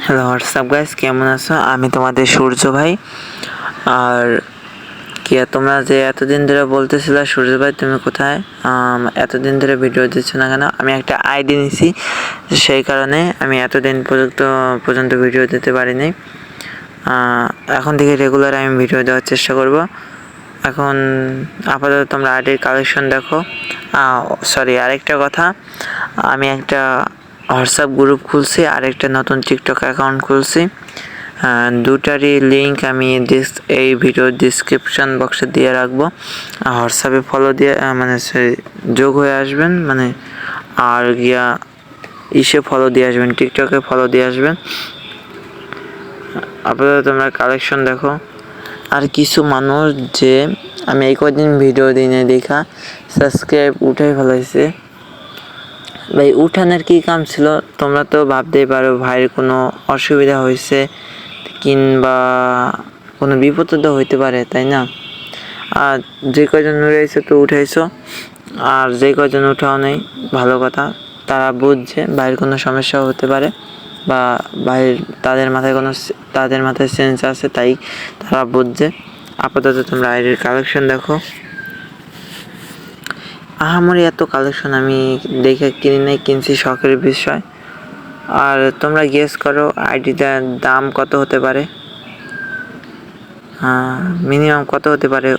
Hello WhatsApp guys, কেমন আছো? আমি তোমাদের সূর্য ভাই। আর তোমরা যে এতদিন ধরে বলতেছিলে সূর্য ভাই তুমি কোথায়, এতদিন ধরে ভিডিও দিচ্ছ না কেন? আমি একটা আইডি নিছি, সেই কারণে আমি এতদিন পর্যন্ত ভিডিও দিতে পারিনি। এখন থেকে রেগুলার আমি ভিডিও দেওয়ার চেষ্টা করব। এখন আপাতত তোমরা আইডির কালেকশন দেখো। আরেকটা কথা, আমি একটা হোয়াটসঅ্যাপ গ্রুপ খুলছি আর একটা নতুন টিকটক অ্যাকাউন্ট খুলছি। দুটারই লিঙ্ক আমি এই ভিডিওর ডিসক্রিপশন বক্সে দিয়ে রাখবো। হোয়াটসঅ্যাপে ফলো দিয়ে যোগ হয়ে আসবেন, আর ফলো দিয়ে আসবেন, টিকটকে ফলো দিয়ে আসবেন। আপাতত তোমরা কালেকশন দেখো। আর কিছু মানুষ যে আমি এই কদিন ভিডিও দিনে দেখা সাবস্ক্রাইব উঠে ফেলাইছে। ভাই উঠানের কি কাম ছিল? তোমরা তো ভাবতেই পারো ভাইয়ের কোনো অসুবিধা হয়েছে কিংবা কোনো বিপদ তো হইতে পারে, তাই না? আর যে কজন উঠাইছো তো উঠাইছো, আর যে কজন উঠাও নেই ভালো কথা, তারা বুঝছে ভাইয়ের কোনো সমস্যা হতে পারে বা ভাইয়ের তাদের মাথায় সেন্স আছে, তাই তারা বুঝছে। আপাতত তোমরা আইডির কালেকশন দেখো। আহামরি এত কালেকশন আমি দেখে কিনছি শখের বিষয়। আর তোমরা গেস করো আইডিটার দাম কত হতে পারে, মিনিমাম কত হতে পারে।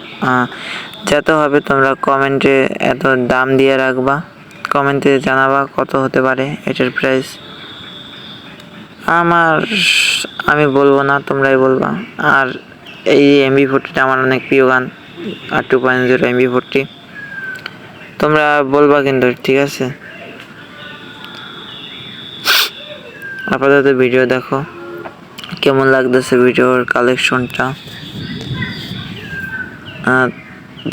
যত হবে তোমরা কমেন্টে এত দাম দিয়ে রাখবা, কমেন্টে জানাবা কত হতে পারে এটার প্রাইস। আমি বলবো না, তোমরাই বলবা। আর এই MB40টা আমার অনেক প্রিয় গান, আর 2.0 MB40 তোমরা বলবা কিন্তু, ঠিক আছে? আপাতত ভিডিও দেখো, কেমন লাগতেছে ভিডিওর কালেকশনটা।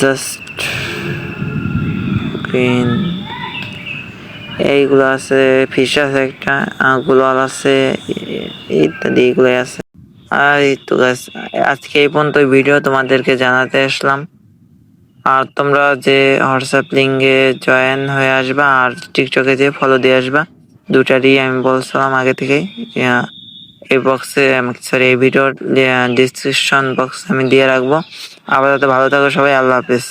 জাস্ট গ্রিন এইগুলো আছে, ফিশ আছে একটা, গ্লোয়াল আছে, ইত্যাদি এগুলোই আছে। আর এই তো গাছ, আজকে এই পর্যন্ত ভিডিও তোমাদেরকে জানাতে আসলাম। আর তোমরা যে হোয়াটসঅ্যাপ লিঙ্কে জয়েন হয়ে আসবা আর টিকটকে যে ফলো দিয়ে আসবা, দুটারই আমি বলছিলাম আগে থেকেই। এই ভিডিওর ডিসক্রিপশন বক্সে আমি দিয়ে রাখবো। আপাতত ভালো থাকো সবাই, আল্লাহ হাফেজ।